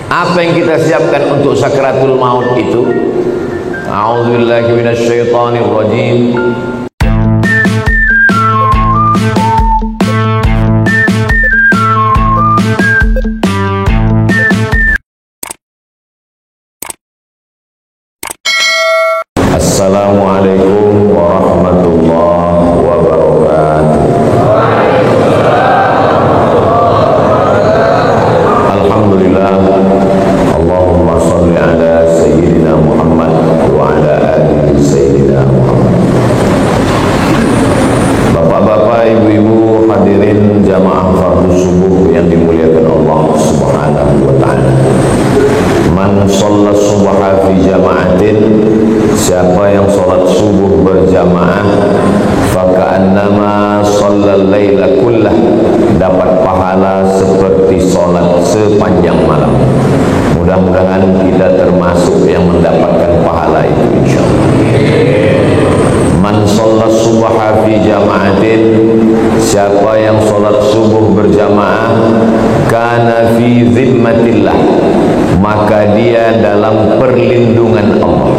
Apa yang kita siapkan untuk sakaratul maut itu? A'udzubillahi minasyaitonirrajim. Assalamualaikum warahmatullahi wabarakatuh. Alhamdulillah. Allahumma salli ala Sayyidina Muhammad wa ala ali Sayyidina Muhammad. Bapak-bapak, ibu-ibu, hadirin jamaah fardu subuh yang dimuliakan Allah Subhanahu wa ta'ala. Man shalla subha fi jama'atin, siapa yang sholat subuh berjamaah, faka'annama shallal laila kullah, dapat pahala seperti sholat sepanjang malam. Mudah-mudahan kita termasuk yang mendapatkan pahala itu insyaallah. Man shalla subha fi jama'atin, siapa yang sholat subuh berjamaah, kana fi zimmatillah, maka dia dalam perlindungan Allah.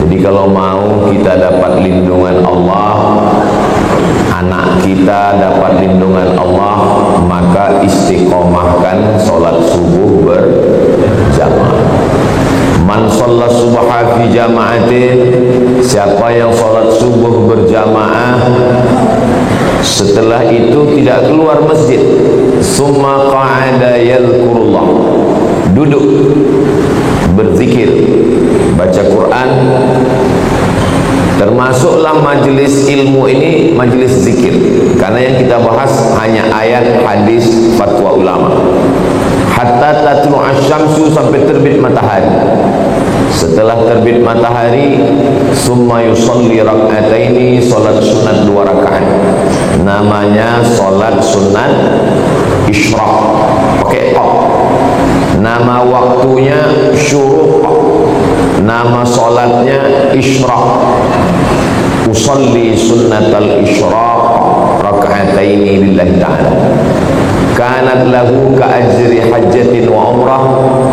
Jadi kalau mau kita dapat lindungan Allah, anak kita dapat lindungan Allah, maka istiqomahkan sholat subuh berjamaah. Man shalla subha fi jama'atin, siapa yang sholat subuh berjamaah, setelah itu tidak keluar masjid, summa qa'ada yadhkurullah, duduk berzikir, baca Quran. Termasuklah majelis ilmu ini majelis zikir, karena yang kita bahas hanya ayat, hadis, fatwa ulama. Hatta tatlu asyamsu, sampai terbit matahari. Setelah terbit matahari, summa yusalli rak'ataini, salat sunat 2 rakaat. Namanya salat sunat isyraq, pakai qaf. Nama waktunya syuruq, nama salatnya isyraq. Usalli sunnatal isyraq rak'ataini lillahi ta'ala, kanat lahu ka ajri hajjatin wa umrah,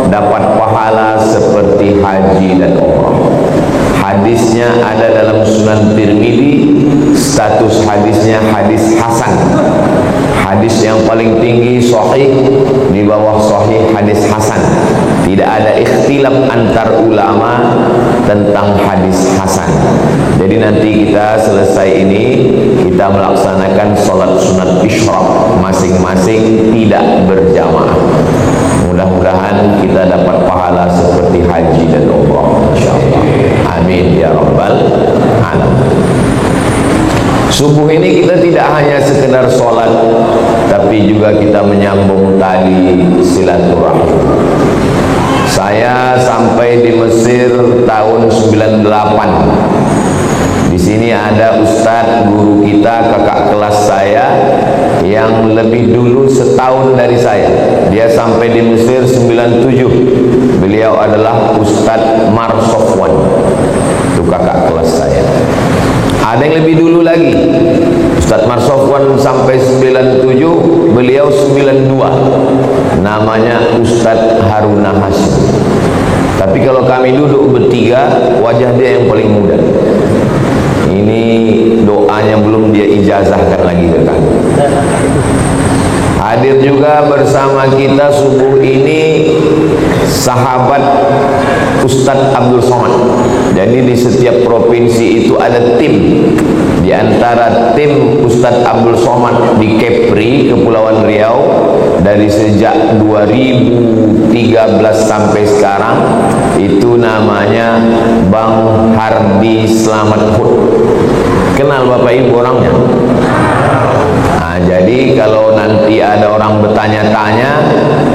dapat pahala seperti haji dan umrah. Hadisnya ada dalam Sunan Tirmidzi, status hadisnya hadis hasan. Hadis yang paling tinggi sahih, di bawah sahih hadis hasan. Tidak ada ikhtilaf antar ulama tentang hadis hasan. Jadi nanti kita selesai ini, kita melaksanakan sholat sunat isyraq masing-masing tidak berjamaah. Mudah-mudahan kita dapat pahala seperti haji dan umrah insyaallah. Amin ya rabbal alamin. Subuh ini kita tidak hanya sekedar sholat, tapi juga kita menyambung tali silaturahmi. Saya sampai di Mesir tahun 98. Di sini ada ustadz guru kita, kakak kelas saya, yang lebih dulu setahun dari saya. Dia sampai di Mesir 97. Beliau adalah Ustadz Mar Sofwan. Itu kakak kelas saya. Ada yang lebih dulu lagi, Ustadz Mar Sofwan sampai 97, beliau 92. Namanya Ustadz Haruna Hasyim. Tapi kalau kami duduk bertiga, wajah dia yang paling muda. Ini doanya belum dia ijazahkan lagi ke kami. Hadir juga bersama kita subuh ini sahabat Ustadz Abdul Somad. Jadi di setiap provinsi itu ada tim. Di antara tim Ustadz Abdul Somad di Kepri, Kepulauan Riau, dari sejak 2013 sampai sekarang, itu namanya Bang Hardi Slamet Hud. Kenal Bapak Ibu orangnya? Nah, jadi kalau nanti ada orang bertanya-tanya,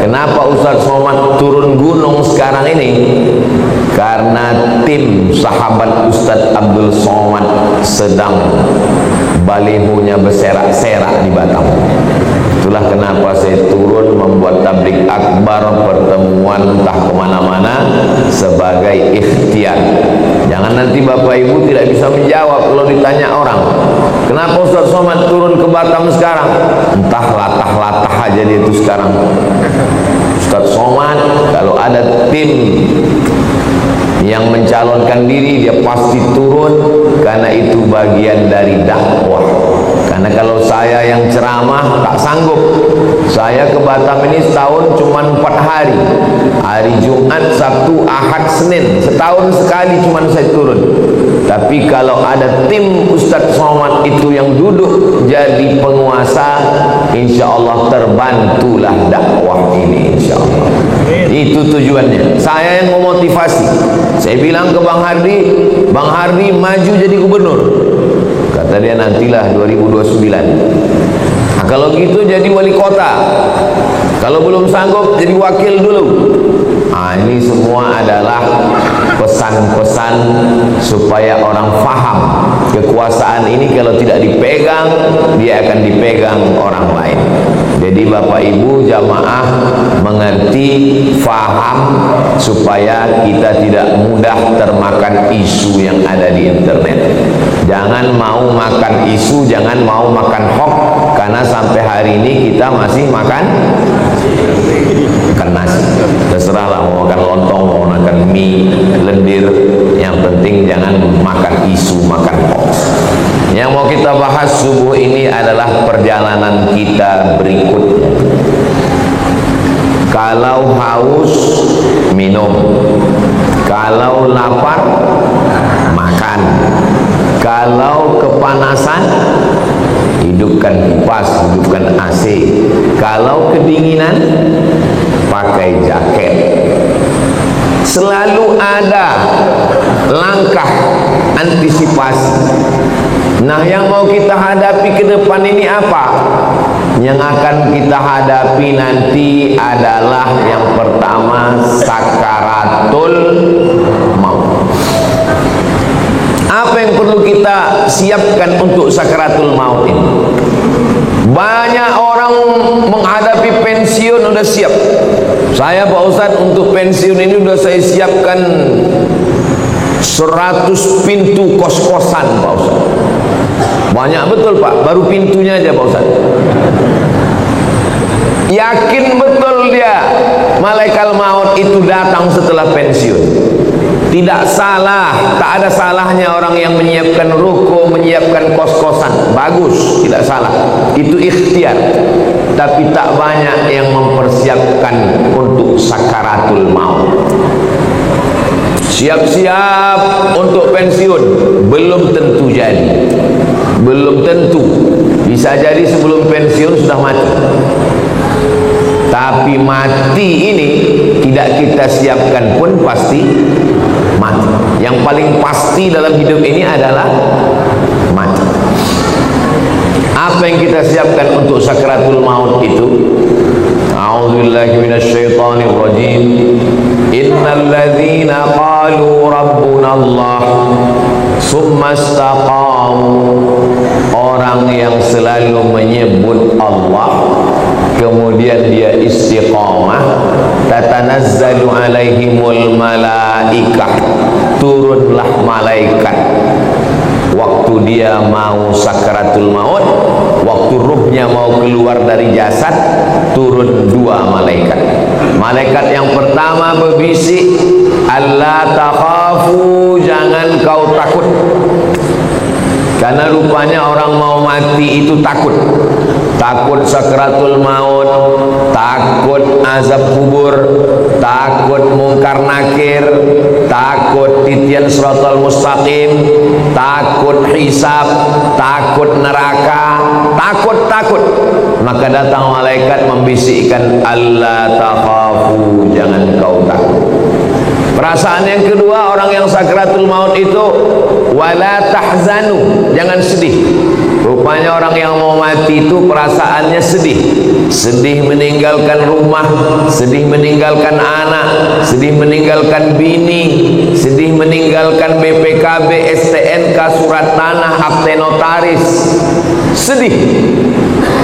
kenapa Ustadz Somad turun gunung sekarang ini? Karena tim sahabat Ustadz Abdul Somad sedang balihonya berserak-serak di Batam. Itulah kenapa saya turun membuat tablik akbar, pertemuan entah kemana-mana sebagai ikhtiar. Jangan nanti Bapak Ibu tidak bisa menjawab kalau ditanya orang, kenapa Ustadz Somad turun ke Batam sekarang? Entah latah-latah aja dia itu sekarang. Ustadz Somad kalau ada tim yang mencalonkan diri, dia pasti turun, karena itu bagian dari dakwah. Karena kalau saya yang ceramah tak sanggup. Saya ke Batam ini setahun cuma 4 hari. Hari Jumat, Sabtu, Ahad, Senin. Setahun sekali cuma saya turun. Tapi kalau ada tim Ustadz Somad itu yang duduk jadi penguasa, insya Allah terbantulah dakwah ini, insya Allah. Itu tujuannya. Saya yang memotivasi. Saya bilang ke Bang Hardi, Bang Hardi maju jadi gubernur. Kata dia, nantilah 2029. Nah, kalau gitu jadi wali kota. Kalau belum sanggup jadi wakil dulu. Nah, ini semua adalah pesan-pesan supaya orang faham kekuasaan ini kalau tidak dipegang, dia akan dipegang orang lain. Jadi Bapak Ibu jamaah mengerti, faham, supaya kita tidak mudah termakan isu yang ada di internet. Jangan mau makan isu, jangan mau makan hoax, karena sampai hari ini kita masih makan nasi. Terserahlah mau makan lontong, mau makan mie, lendir, yang penting jangan makan isu, makan hoax. Yang mau kita bahas subuh ini adalah perjalanan kita berikutnya. Kalau haus, minum. Kalau lapar, makan. Kalau kepanasan, hidupkan kipas, hidupkan AC. Kalau kedinginan, pakai jaket. Selalu ada langkah antisipasi. Nah, yang mau kita hadapi ke depan ini apa? Yang akan kita hadapi nanti adalah yang pertama, sakaratul maut. Apa yang perlu kita siapkan untuk sakaratul maut ini? Banyak orang menghadapi pensiun udah siap. Saya Pak Ustadz untuk pensiun ini udah saya siapkan 100 pintu kos-kosan Pak Ustadz. Banyak betul Pak, baru pintunya aja Pak Ustadz. Yakin betul dia malaikat maut itu datang setelah pensiun. Tidak salah, tak ada salahnya orang yang menyiapkan ruko, menyiapkan kos-kosan. Bagus, tidak salah. Itu ikhtiar. Tapi tak banyak yang mempersiapkan untuk sakaratul maut. Siap-siap untuk pensiun, belum tentu jadi. Belum tentu. Bisa jadi sebelum pensiun sudah mati. Tapi mati ini tidak kita siapkan pun pasti mati. Yang paling pasti dalam hidup ini adalah mati. Apa yang kita siapkan untuk sakaratul maut itu? A'udzubillahi minasyaitonir rajim. Innal ladzina qalu rabbuna Allah summa istaqamu. Orang yang selalu menyebut Allah kemudian dia istiqamah, tatanazzalu alaihimul malaikah, turunlah malaikat waktu dia mau sakaratul maut, waktu ruhnya mau keluar dari jasad, turun 2 malaikat. Malaikat yang pertama berbisik, alla takhafu, jangan kau takut. Karena rupanya orang mau mati itu takut. Takut sakaratul maut, takut azab kubur, takut mungkar nakir, takut titian siratal mustaqim, takut hisab, takut neraka, takut. Maka datang malaikat membisikkan, alla takhafu, jangan kau takut. Perasaan yang kedua orang yang sakaratul maut itu, wala tahzanu, jangan sedih. Rupanya orang yang mau mati itu perasaannya sedih. Sedih meninggalkan rumah, sedih meninggalkan anak, sedih meninggalkan bini, sedih meninggalkan BPKB, STNK, surat tanah, akte notaris. Sedih.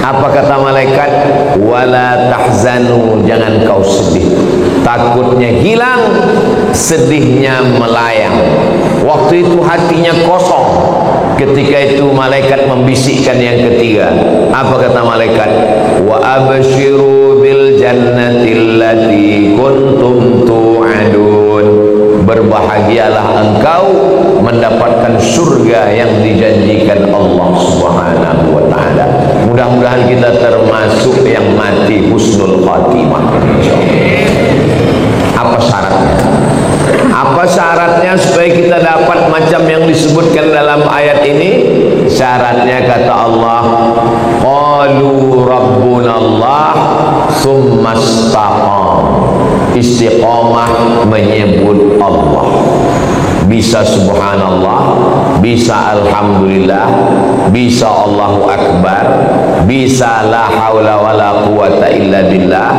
Apa kata malaikat? Wala tahzanu, jangan kau sedih. Takutnya hilang, sedihnya melayang. Waktu itu hatinya kosong. Ketika itu malaikat membisikkan yang ketiga. Apa kata malaikat? Wa abshiru bil jannatil lati kuntum tu'adun. Berbahagialah engkau mendapatkan surga yang dijanjikan Allah Subhanahu wa taala. Mudah-mudahan kita termasuk yang mati husnul khatimah. Apa syaratnya? Apa syaratnya supaya kita dapat macam yang disebutkan dalam ayat ini? Syaratnya kata Allah, qalu rabbunallah tsumma istaqam. Istiqamah menyebut Allah. Bisa subhanallah, bisa alhamdulillah, bisa Allahu akbar, bisa la haula wala quwata illa billah.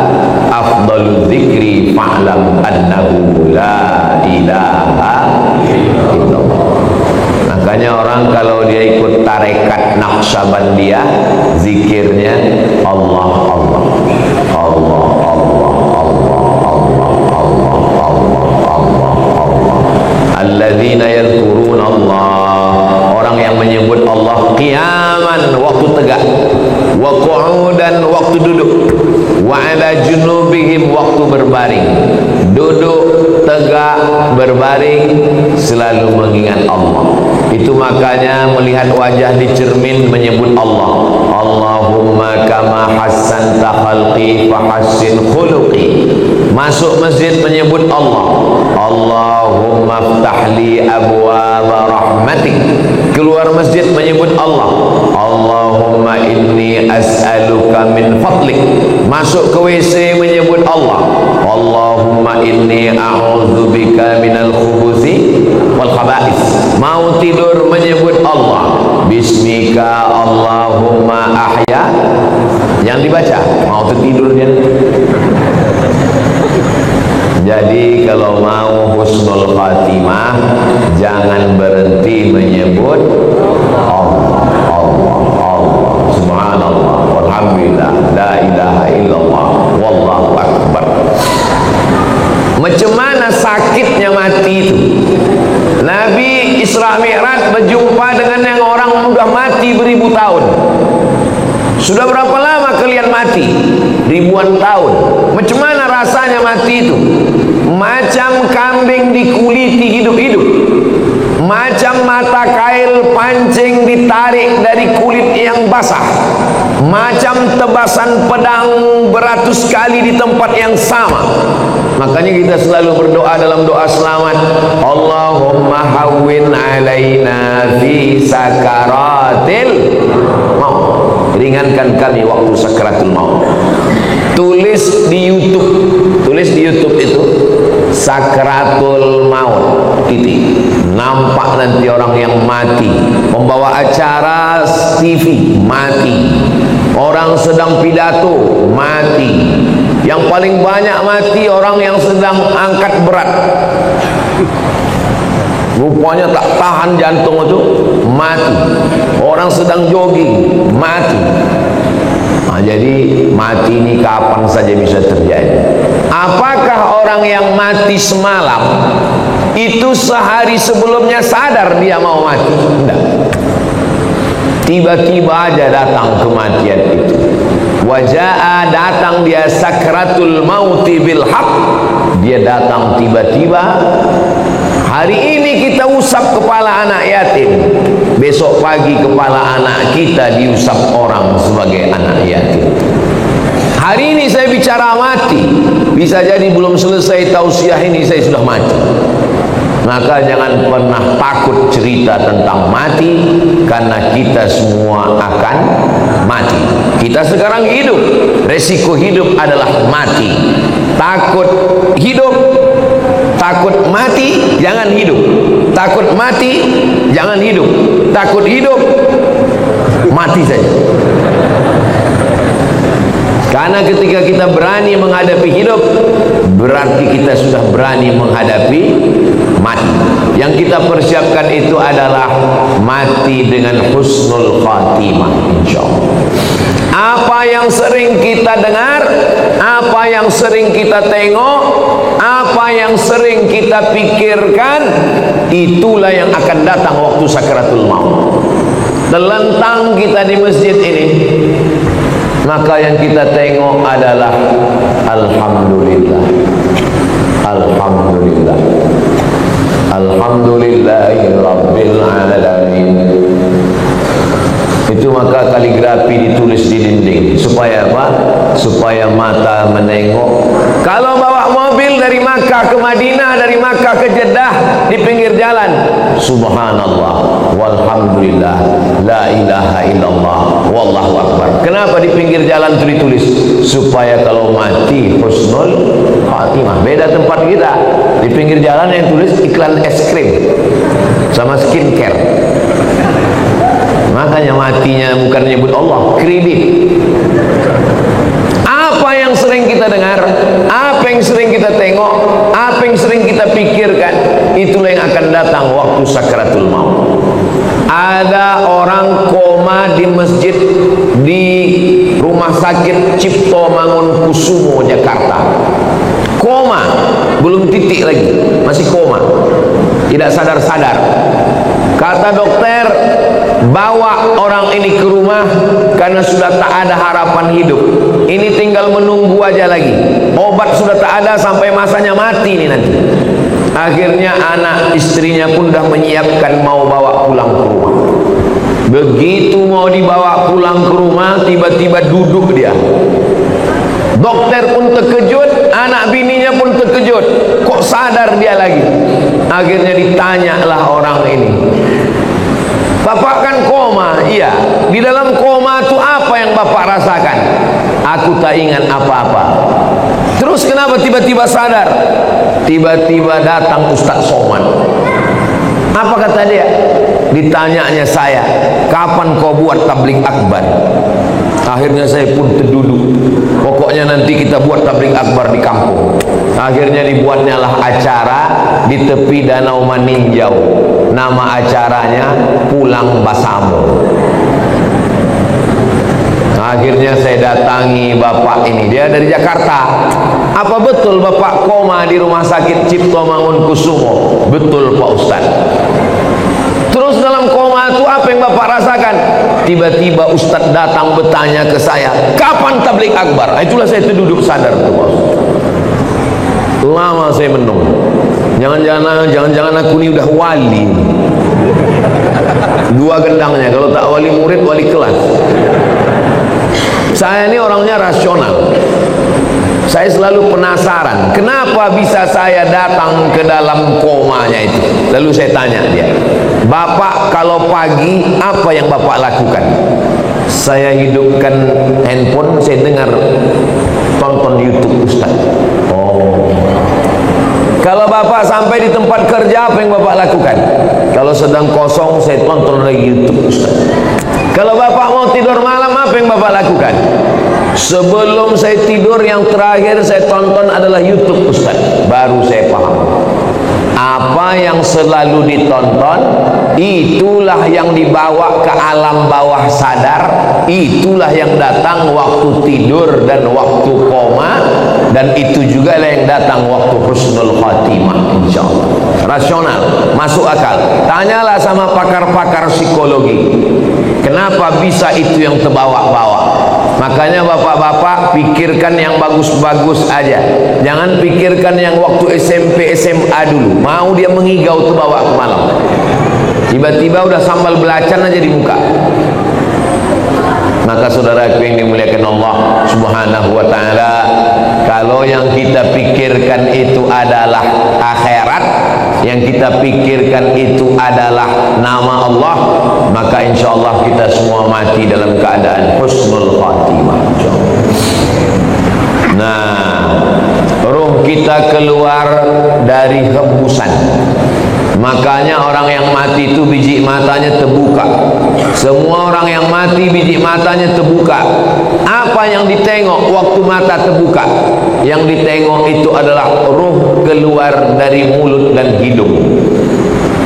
Afdalul dzikri fa'lam annahu la ilaha illallah. Makanya orang kalau dia ikut tarekat Naqsabandiyah, zikirnya Allah Allah Allah Allah alladzina yadhkuruna Allah, orang yang menyebut Allah qiyaman waktu tegak, wa qu'udan waktu duduk, wa ala junubihim waktu berbaring. Duduk, tegak, berbaring selalu mengingat Allah. Itu makanya melihat wajah di cermin menyebut Allah. Allahumma kama hassanta khalqi fahassin khuluqi. Masuk masjid menyebut Allah. Allahumma ftahli abwaaba rahmatik. Keluar masjid menyebut Allah. Allahumma inni as'aluka min fadlik. Masuk ke WC menyebut Allah. Allahumma inni a'udzubika minal khubuthi wal khaba'ith. Mau tidur menyebut Allah. Bismika Allahumma ahya. Yang dibaca mau tidur dia. Jadi kalau mau husnul khatimah, jangan berhenti menyebut Allah, Allah, Allah, subhanallah, walhamdulillah, la ilaha illallah, wallahu akbar. Macam mana sakitnya mati itu? Nabi Isra Mi'raj berjumpa dengan yang orang sudah mati beribu tahun. Sudah berapa lama kalian mati? Ribuan tahun. Macam mana rasanya mati itu? Macam kambing dikuliti hidup-hidup, macam mata kail pancing ditarik dari kulit yang basah, macam tebasan pedang beratus kali di tempat yang sama. Makanya kita selalu berdoa dalam doa selamat, Allahumma hawwin alaina fi sakaratil maut. Ringankan kami waktu sakaratul maut. Tulis di YouTube itu sakratul maut titik. Nampak nanti orang yang mati, pembawa acara TV mati, orang sedang pidato mati, yang paling banyak mati orang yang sedang angkat berat, rupanya tak tahan jantung itu mati, orang sedang jogging mati. Nah, jadi mati ini kapan saja bisa terjadi. Apakah orang yang mati semalam itu sehari sebelumnya sadar dia mau mati? Tidak. Tiba-tiba aja datang kematian itu. Wajaa, datang dia sakratul mauti bil haq. Dia datang tiba-tiba. Hari ini kita usap kepala anak yatim, besok pagi kepala anak kita diusap orang sebagai anak yatim. Hari ini saya bicara mati, bisa jadi belum selesai tausiah ini saya sudah mati. Maka jangan pernah takut cerita tentang mati, karena kita semua akan mati. Kita sekarang hidup, resiko hidup adalah mati. Takut hidup, takut mati, jangan hidup. Takut mati, jangan hidup. Takut hidup, mati saja. Karena ketika kita berani menghadapi hidup, berarti kita sudah berani menghadapi mati. Yang kita persiapkan itu adalah mati dengan husnul khatimah, insyaallah. Apa yang sering kita dengar, apa yang sering kita tengok, apa yang sering kita pikirkan, itulah yang akan datang waktu sakaratul maut. Terlentang kita di masjid ini, maka yang kita tengok adalah alhamdulillah, alhamdulillah, alhamdulillahirabbil alamin. Itu maka kaligrafi ditulis di dinding. Supaya apa? Supaya mata menengok. Kalau bawa mobil dari Makkah ke Madinah, dari Makkah ke Jeddah, di pinggir jalan, subhanallah walhamdulillah la ilaha illallah wallahu akbar. Kenapa di pinggir jalan itu ditulis? Supaya kalau mati husnul khatimah. Beda tempat kita. Di pinggir jalan yang tulis iklan es krim sama skincare. Makanya matinya bukan menyebut Allah, kredit. Apa yang sering kita dengar, apa yang sering kita tengok, apa yang sering kita pikirkan, itulah yang akan datang waktu sakaratul maut. Ada orang koma di masjid di rumah sakit Cipto Mangunkusumo Jakarta. Koma, belum titik lagi, masih koma, tidak sadar-sadar. Kata dokter, bawa orang ini ke rumah karena sudah tak ada harapan hidup. Ini tinggal menunggu aja lagi. Obat sudah tak ada sampai masanya mati ini nanti. Akhirnya anak istrinya pun dah menyiapkan mau bawa pulang ke rumah. Begitu mau dibawa pulang ke rumah, tiba-tiba duduk dia. Dokter pun terkejut, anak bininya pun terkejut. Kok sadar dia lagi? Akhirnya ditanyalah orang ini, Bapak kan koma? Iya. Di dalam koma itu apa yang Bapak rasakan? Aku tak ingat apa-apa. Terus kenapa tiba-tiba sadar? Tiba-tiba datang Ustaz Somad. Apa kata dia? Ditanyanya saya, kapan kau buat tabligh akbar? Akhirnya saya pun terduduk. Pokoknya nanti kita buat tabligh akbar di kampung. Akhirnya dibuatnya lah acara di tepi Danau Maninjau. Nama acaranya Pulang Basamo. Akhirnya saya datangi bapak ini. Dia dari Jakarta. Apa betul bapak koma di rumah sakit Cipto Mangunkusumo? Betul Pak Ustaz. Terus dalam koma itu apa yang bapak rasakan? Tiba-tiba Ustaz datang bertanya ke saya, kapan tabligh akbar? Itulah saya terduduk sadar tuh Pak Ustaz. Lama saya menung. Jangan-jangan aku ini udah wali. Dua gendangnya, kalau tak wali murid, wali kelas. Saya ini orangnya rasional. Saya selalu penasaran, kenapa bisa saya datang ke dalam komanya itu. Lalu saya tanya dia, Bapak kalau pagi apa yang Bapak lakukan? Saya hidupkan handphone, saya dengar tonton YouTube Ustaz. Oh. Kalau Bapak sampai di tempat kerja, apa yang Bapak lakukan? Kalau sedang kosong, saya tonton lagi YouTube Ustaz. Kalau Bapak mau tidur malam, apa yang Bapak lakukan? Sebelum saya tidur, yang terakhir saya tonton adalah YouTube Ustaz. Baru saya paham. Apa yang selalu ditonton, itulah yang dibawa ke alam bawah sadar. Itulah yang datang waktu tidur dan waktu koma. Dan itu juga yang datang waktu husnul khatimah, insyaAllah. Rasional, masuk akal. Tanyalah sama pakar-pakar psikologi, kenapa bisa itu yang terbawa-bawa. Makanya bapak-bapak pikirkan yang bagus-bagus aja. Jangan pikirkan yang waktu SMP, SMA dulu. Mau dia mengigau tuh bawa ke malam. Tiba-tiba udah sambal belacan aja di muka. Maka saudaraku yang dimuliakan Allah Subhanahu wa ta'ala, kalau yang kita pikirkan itu adalah akhirat, yang kita pikirkan itu adalah nama Allah, maka insya Allah kita semua mati dalam keadaan husnul khatimah. Nah, ruh kita keluar dari hembusan. Makanya orang yang mati itu biji matanya terbuka. Semua orang yang mati biji matanya terbuka. Apa yang ditengok waktu mata terbuka? Yang ditengok itu adalah ruh keluar dari mulut dan hidung.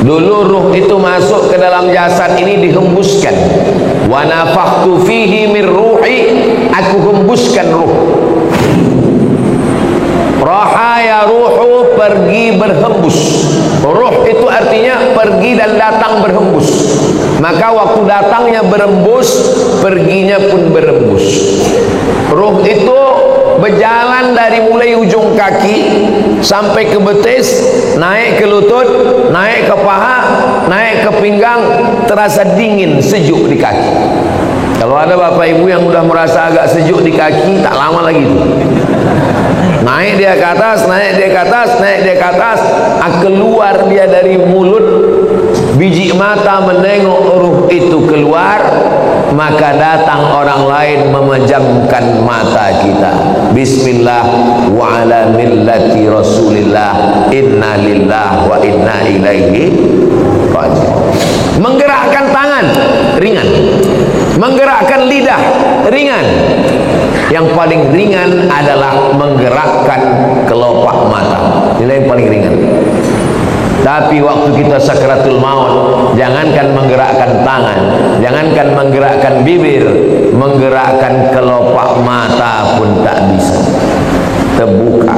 Dulu ruh itu masuk ke dalam jasad ini dihembuskan. Wa nafakhtu fihi min ruhi, aku hembuskan ruh. Raha yaruhu, pergi berhembus. Ruh itu artinya pergi dan datang berhembus. Maka waktu datangnya berhembus, perginya pun berhembus. Ruh itu berjalan dari mulai ujung kaki sampai ke betis, naik ke lutut, naik ke paha, naik ke pinggang, terasa dingin, sejuk di kaki. Kalau ada bapak ibu yang udah merasa agak sejuk di kaki, tak lama lagi itu. Naik dia ke atas, naik dia ke atas, naik dia ke atas, keluar dia dari mulut, biji mata menengok ruh itu keluar, maka datang orang lain memejamkan mata kita. Bismillah wa ala millati Rasulillah, inna lillah wa inna ilaihi raji'un. Menggerakkan tangan ringan, menggerakkan lidah ringan. Yang paling ringan adalah menggerakkan kelopak mata. Ini yang paling ringan. Tapi waktu kita sakratul maut, jangankan menggerakkan tangan, jangankan menggerakkan bibir, menggerakkan kelopak mata pun tak bisa. Terbuka.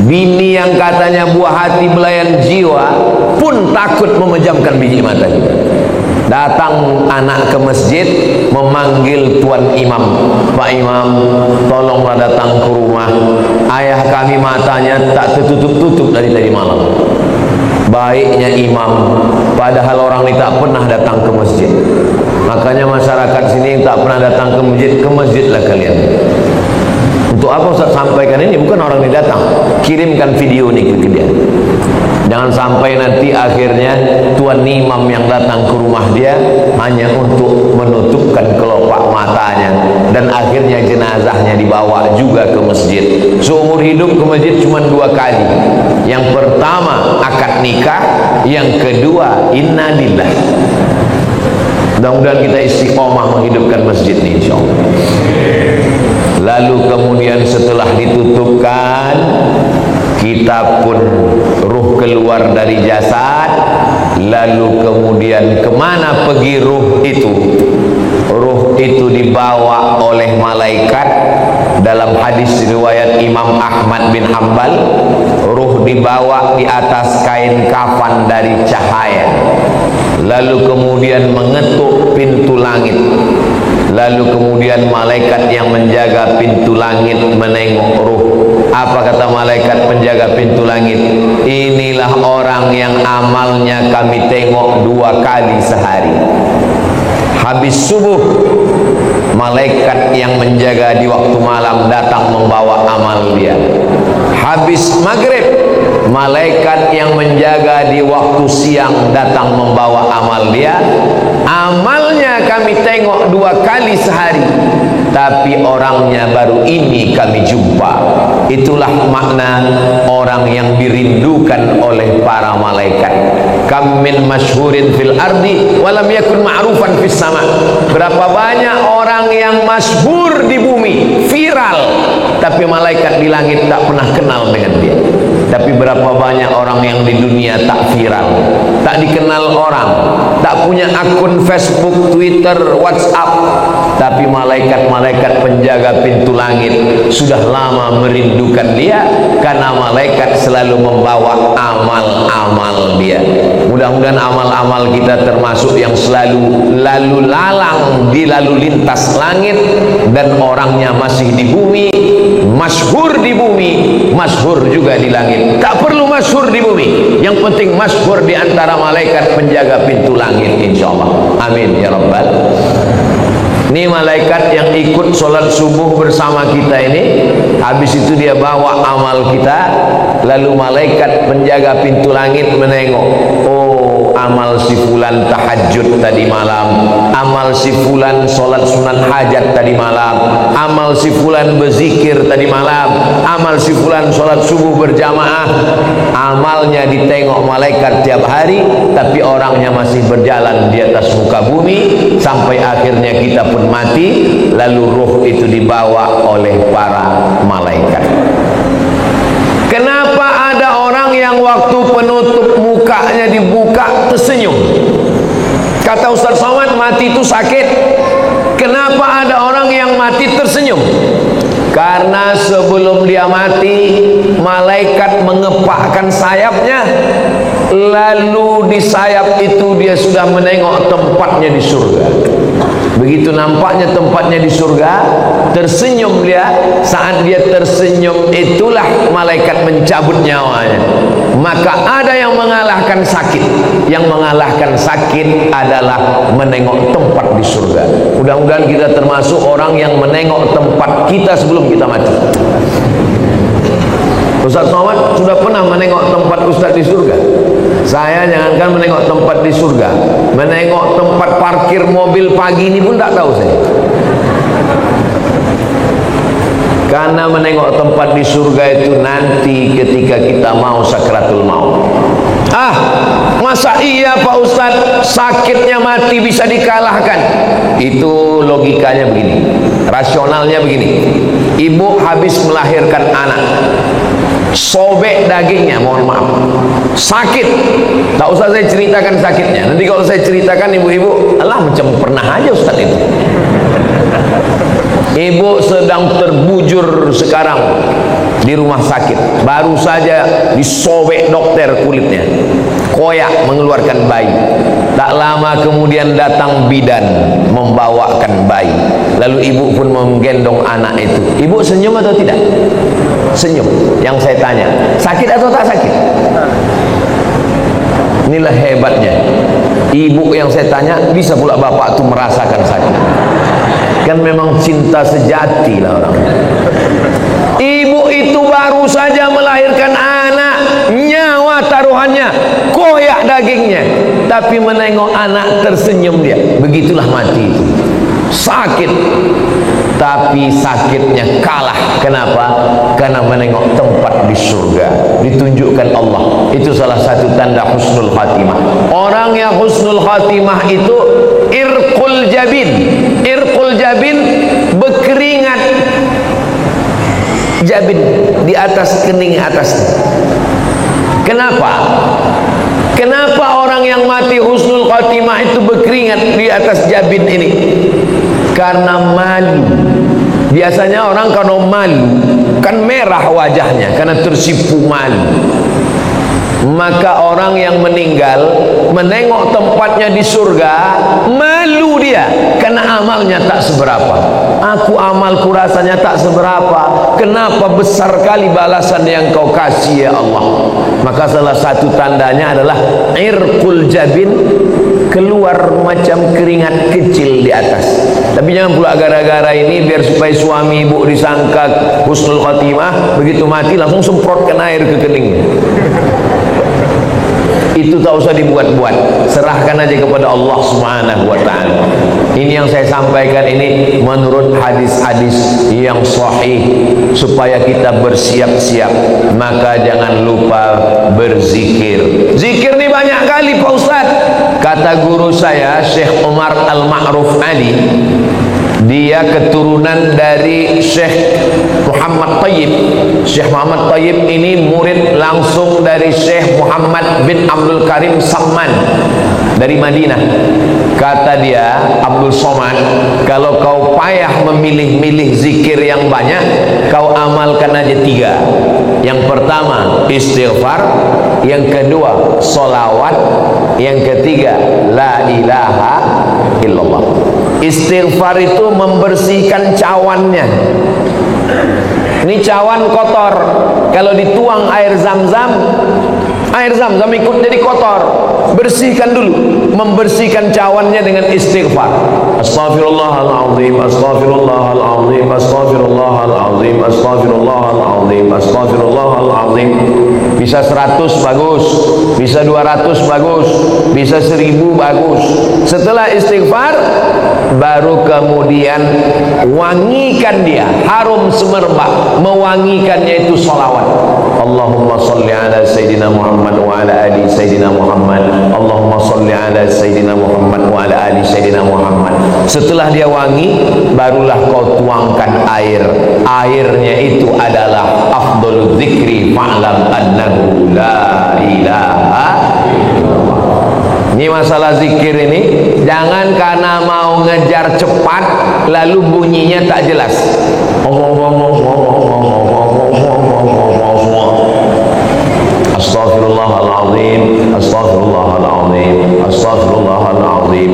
Bini yang katanya buah hati belayan jiwa pun takut memejamkan biji mata kita. Datang anak ke masjid memanggil tuan imam, Pak Imam, tolonglah datang ke rumah. Ayah kami matanya tak tertutup-tutup dari tadi malam. Baiknya imam, padahal orang ini tak pernah datang ke masjid. Makanya masyarakat sini yang tak pernah datang ke masjidlah kalian. Untuk apa Ustaz sampaikan ini? Bukan orang ini datang, kirimkan video ini ke dia. Jangan sampai nanti akhirnya tuan imam yang datang ke rumah dia hanya untuk menutupkan kelopak matanya, dan akhirnya jenazahnya dibawa juga ke masjid. Seumur hidup ke masjid cuma 2 kali. Yang pertama akad nikah, yang kedua inna lillah. Mudah-mudahan kita istiqomah menghidupkan masjid ini insyaallah. Lalu kemudian setelah ditutupkan, kita pun ruh keluar dari jasad. Lalu kemudian kemana pergi ruh itu? Ruh itu dibawa oleh malaikat. Dalam hadis riwayat Imam Ahmad bin Hanbal, ruh dibawa di atas kain kafan dari cahaya. Lalu kemudian mengetuk pintu langit. Lalu kemudian malaikat yang menjaga pintu langit menengok ruh. Apa kata malaikat penjaga pintu langit? Inilah orang yang amalnya kami tengok 2 kali sehari. Habis subuh, malaikat yang menjaga di waktu malam datang membawa amal dia. Habis maghrib, malaikat yang menjaga di waktu siang datang membawa amal dia. Amalnya kami tengok 2 kali sehari, tapi orangnya baru ini kami jumpa. Itulah makna orang yang dirindukan oleh para malaikat. Kam min masyhurin fil ardi walam yakun ma'rufan fis sama. Berapa banyak orang yang masyhur di bumi, viral, tapi malaikat di langit tak pernah kenal dengan dia. Tapi berapa banyak orang yang di dunia tak viral, tak dikenal orang, tak punya akun Facebook, Twitter, WhatsApp, tapi malaikat-malaikat penjaga pintu langit sudah lama merindukan dia, karena malaikat selalu membawa amal-amal dia. Mudah-mudahan amal-amal kita termasuk yang selalu lalu lalang di lalu lintas langit, dan orangnya masih di bumi, masyhur di bumi, masyhur juga di langit. Tak perlu masyhur di bumi, yang penting masyhur di antara malaikat penjaga pintu langit insyaallah. Amin ya rabbal. Ini malaikat yang ikut sholat subuh bersama kita ini, habis itu dia bawa amal kita. Lalu malaikat penjaga pintu langit menengok, oh amal si fulan tahajud tadi malam, amal si fulan sholat sunat hajat tadi malam, amal si fulan berzikir tadi malam, amal si fulan sholat subuh berjamaah. Amalnya ditengok malaikat tiap hari, tapi orangnya masih berjalan di atas muka bumi, sampai akhirnya kita pun mati. Lalu ruh itu dibawa oleh para malaikat. Kenapa ada orang yang waktu penutup mukanya dibuka tersenyum? Kata Ustaz Somad, mati itu sakit. Kenapa ada orang yang mati tersenyum? Karena sebelum dia mati, malaikat mengepakkan sayapnya, lalu di sayap itu dia sudah menengok tempatnya di surga. Begitu nampaknya tempatnya di surga, tersenyum dia. Saat dia tersenyum, itulah malaikat mencabut nyawanya. Maka ada yang mengalahkan sakit. Yang mengalahkan sakit adalah menengok tempat di surga. Mudah-mudahan kita termasuk orang yang menengok tempat kita sebelum kita mati. Ustaz Somad sudah pernah menengok tempat Ustaz di surga. Saya jangankan menengok tempat di surga, menengok tempat parkir mobil pagi ini pun tak tahu saya. Karena menengok tempat di surga itu nanti ketika kita mau sakratul maut. Masa iya Pak Ustaz sakitnya mati bisa dikalahkan? Itu logikanya begini, rasionalnya begini. Ibu habis melahirkan anak, sobek dagingnya, mohon maaf, sakit. Tak usah saya ceritakan sakitnya. Nanti kalau saya ceritakan ibu-ibu, alah macam pernah aja Ustaz itu. Ibu sedang terbujur sekarang di rumah sakit, baru saja disobek dokter kulitnya, koyak mengeluarkan bayi. Tak lama kemudian datang bidan membawakan bayi, lalu ibu pun menggendong anak itu. Ibu senyum atau tidak? Senyum. Yang saya tanya, sakit atau tak sakit? Inilah hebatnya ibu yang saya tanya, bisa pula bapak itu merasakan sakit. Kan memang cinta sejati lah orang. Ibu itu baru saja melahirkan anak, nyawa taruhannya, koyak dagingnya, tapi menengok anak tersenyum dia. Begitulah mati itu, sakit, tapi sakitnya kalah. Kenapa? Karena menengok tempat di surga, ditunjukkan Allah. Itu salah satu tanda husnul khatimah. Orang yang husnul khatimah itu irqul jabin. Irqul jabin, berkeringat jabin di atas kening atasnya. Kenapa? Kenapa orang yang mati husnul khatimah itu berkeringat di atas jabin ini? Karena malu. Biasanya orang kalau malu kan merah wajahnya karena tersipu malu. Maka orang yang meninggal menengok tempatnya di surga, malu dia karena amalnya tak seberapa. Aku amalku rasanya tak seberapa, kenapa besar kali balasan yang kau kasih ya Allah. Maka salah satu tandanya adalah irqul jabin, keluar macam keringat kecil di atas. Tapi jangan pula gara-gara ini biar supaya suami ibu disangka husnul khatimah, begitu mati langsung semprotkan air ke keningnya. Itu tak usah dibuat-buat, serahkan aja kepada Allah Subhanahu wa ta'ala. Ini yang saya sampaikan ini menurut hadis-hadis yang sahih, supaya kita bersiap-siap. Maka jangan lupa berzikir. Zikir ini banyak kali Pak Ustaz. Kata guru saya Syekh Umar Al-Ma'ruf Ali, dia keturunan dari Syekh Muhammad Tayyib. Syekh Muhammad Tayyib ini murid langsung dari Syekh Muhammad bin Abdul Karim Samman dari Madinah. Kata dia, Abdul Somad, kalau kau payah memilih-milih zikir yang banyak, kau amalkan aja 3. Yang pertama istighfar, yang kedua solawat, yang ketiga la ilaha illallah. Istighfar itu membersihkan cawannya. Ini cawan kotor, kalau dituang air zam-zam ikut jadi kotor. Bersihkan dulu, membersihkan cawannya dengan istighfar. Astaghfirullahaladzim, astaghfirullahaladzim, astaghfirullahaladzim, astaghfirullahaladzim, astaghfirullahaladzim. Bisa 100 bagus, bisa 200 bagus, bisa 1000 bagus. Setelah istighfar, baru kemudian wangikan dia, harum semerbak. Mewangikannya itu salawat. Allahumma salli ala Sayyidina Muhammad wa ala ali Sayyidina Muhammad. Allahumma salli ala Sayyidina Muhammad wa ala ali Sayyidina Muhammad. Setelah dia wangi, barulah kau tuangkan air. Airnya itu adalah afdalul dzikri fa'lam annahu la ilaha illallah. Ini masalah zikir ini, jangan karena mau ngejar cepat lalu bunyinya tak jelas. Astaghfirullahaladzim, astaghfirullahaladzim, astaghfirullahaladzim.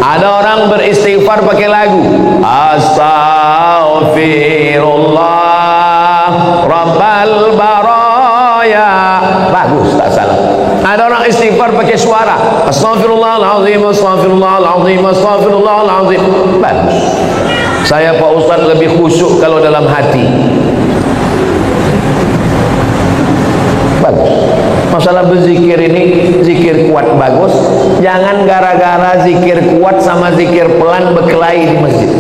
Ada orang beristighfar pakai lagu. Astaghfirullah Rabbal baraya. Bagus, tak salah. Ada orang istighfar pakai suara. Astaghfirullahaladzim, astaghfirullahaladzim, astaghfirullahaladzim. Bagus. Saya Pak Ustaz lebih khusyuk kalau dalam hati. Bagus. Masalah berzikir ini, zikir kuat bagus. Jangan gara-gara zikir kuat sama zikir pelan berkelahi di masjid.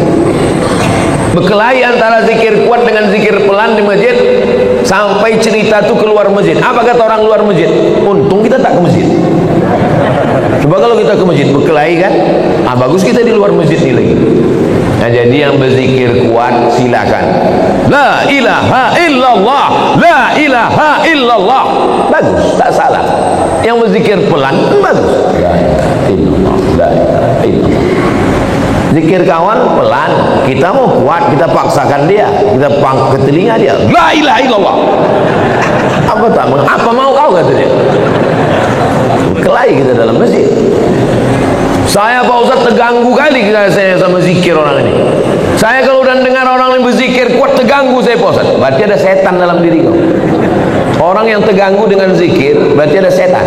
Berkelahi antara zikir kuat dengan zikir pelan di masjid, sampai cerita itu keluar masjid. Apa kata orang luar masjid? Untung kita tak ke masjid. Coba kalau kita ke masjid berkelahi kan? Ah, bagus kita di luar masjid ini lagi. Nah, jadi yang berzikir kuat silakan. La ilaha illallah, la ilaha illallah. Bagus, tak salah. Yang berzikir pelan bagus. La ilaha illallah, la ilaha illallah. Zikir kawan pelan, kita mau kuat, kita paksakan dia, kita ke telinga dia. La ilaha illallah. Apa mau kau kata dia? Kelahi kita dalam masjid. Saya Pak Ustaz terganggu kali saya sama zikir orang ini. Saya kalau udah dengar orang yang berzikir kuat terganggu saya Pak Ustaz. Berarti ada setan dalam diri kau. Orang yang terganggu dengan zikir berarti ada setan.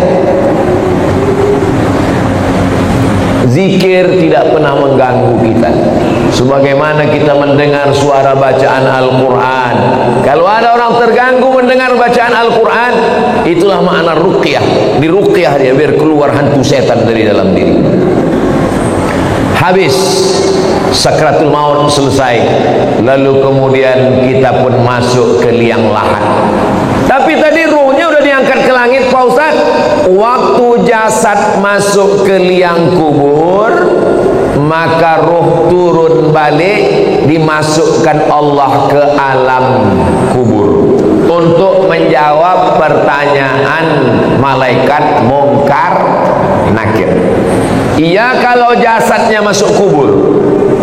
Zikir tidak pernah mengganggu kita. Sebagaimana kita mendengar suara bacaan Al-Quran. Kalau ada orang terganggu mendengar bacaan Al-Quran, itulah makna ruqyah. Di ruqyah dia biar keluar hantu setan dari dalam diri. Habis sakratul maut selesai, lalu kemudian kita pun masuk ke liang lahat. Tapi tadi ruhnya udah diangkat ke langit Pak Ustaz. Waktu jasad masuk ke liang kubur, maka ruh turun balik, dimasukkan Allah ke alam kubur untuk menjawab pertanyaan malaikat Munkar Nakir. Iya, kalau jasadnya masuk kubur.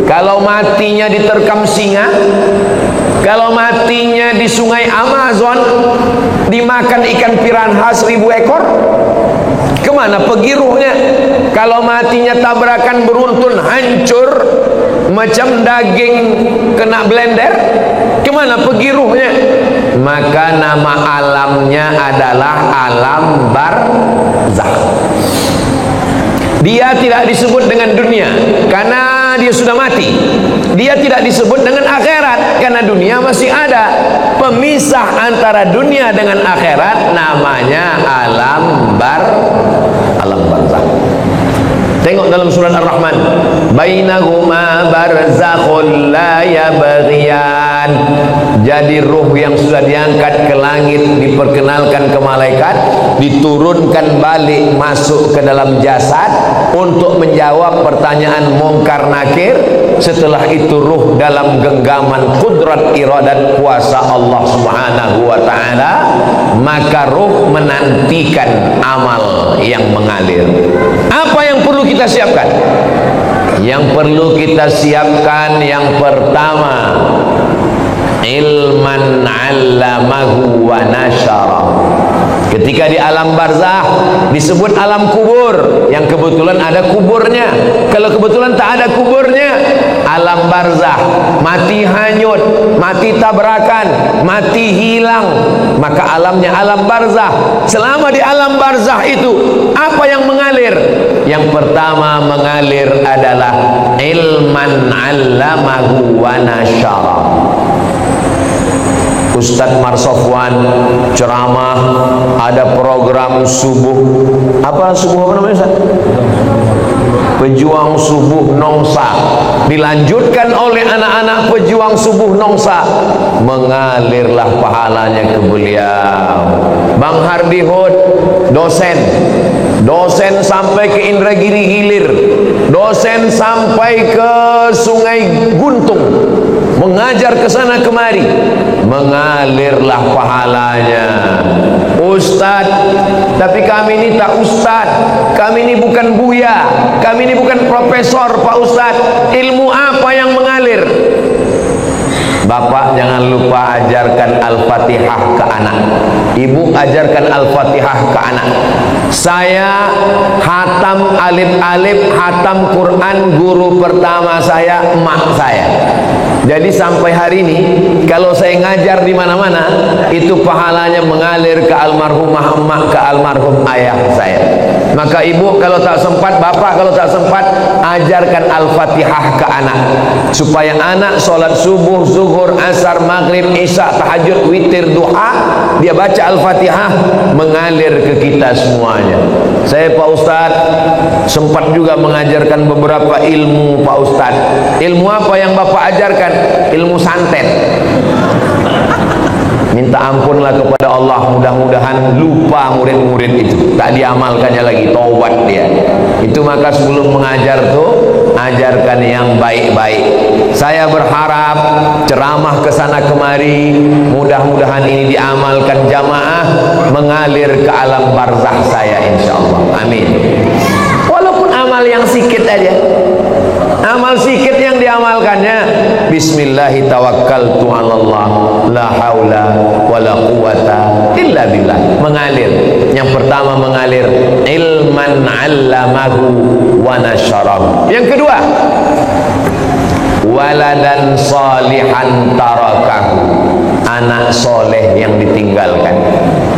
Kalau matinya diterkam singa, kalau matinya di sungai Amazon, dimakan ikan piranha 1000 ekor, kemana pergi ruhnya? Kalau matinya tabrakan beruntun hancur macam daging kena blender, kemana pergi ruhnya? Maka nama alamnya adalah alam barzakh. Dia tidak disebut dengan dunia karena dia sudah mati. Dia tidak disebut dengan akhirat karena dunia masih ada. Pemisah antara dunia dengan akhirat namanya alam barzakh. Tengok dalam surat Ar-Rahman, bainahuma barzakhul la yabghiyan. Jadi ruh yang sudah diangkat ke langit diperkenalkan ke malaikat, diturunkan balik masuk ke dalam jasad untuk menjawab pertanyaan Munkar Nakir. Setelah itu ruh dalam genggaman kudrat iradat kuasa Allah Subhanahu wa ta'ala, maka ruh menantikan amal yang mengalir. Apa yang perlu kita siapkan? Yang perlu kita siapkan yang pertama, ilman 'allamahu wa nasyara. Ketika di alam barzakh disebut alam kubur, yang kebetulan ada kuburnya. Kalau kebetulan tak ada kuburnya, alam barzakh, mati hanyut, mati tabrakan, mati hilang, maka alamnya alam barzakh. Selama di alam barzakh itu apa yang mengalir? Yang pertama mengalir adalah ilman 'allamahu wa nasyara. Ustadz Marsofwan ceramah, ada program subuh. Apa subuh, apa namanya Ustaz? Pejuang Subuh Nongsa. Dilanjutkan oleh anak-anak pejuang Subuh Nongsa, mengalirlah pahalanya ke beliau. Bang Hardi Hud, dosen sampai ke Indragiri Hilir, dosen sampai ke Sungai Guntung, mengajar ke sana kemari, mengalirlah pahalanya. Ustaz, tapi kami ini tak ustaz, kami ini bukan buya, kami ini bukan profesor Pak Ustaz. Ilmu apa yang mengalir? Bapak jangan lupa ajarkan Al-Fatihah ke anak. Ibu ajarkan Al-Fatihah ke anak. Saya hatam alif-alif, hatam Quran, guru pertama saya emak saya. Jadi sampai hari ini kalau saya ngajar di mana-mana, itu pahalanya mengalir ke almarhumah emak, ke almarhum ayah saya. Maka ibu kalau tak sempat, bapak kalau tak sempat, ajarkan Al-Fatihah ke anak, supaya anak sholat subuh, zuhur, asar, maghrib, isya, tahajud, witir, duha, dia baca Al-Fatihah, mengalir ke kita semuanya. Saya Pak Ustadz sempat juga mengajarkan beberapa ilmu Pak Ustadz. Ilmu apa yang bapak ajarkan? Ilmu santet. Minta ampunlah kepada Allah, mudah-mudahan lupa murid-murid itu, tak diamalkannya lagi, taubat dia. Itu maka sebelum mengajar tuh, ajarkan yang baik-baik. Saya berharap ceramah ke sana kemari, mudah-mudahan ini diamalkan jamaah, mengalir ke alam barzah saya insyaallah. Amin. Walaupun amal yang sikit aja, amal sikit yang diamalkannya, bismillahi tawakkaltu 'alallah la haula wala quwata illa billah, mengalir. Yang pertama mengalir ilman 'allamahu wa nasyarahu. Yang kedua, waladan salihan tarakahu, anak soleh yang ditinggalkan.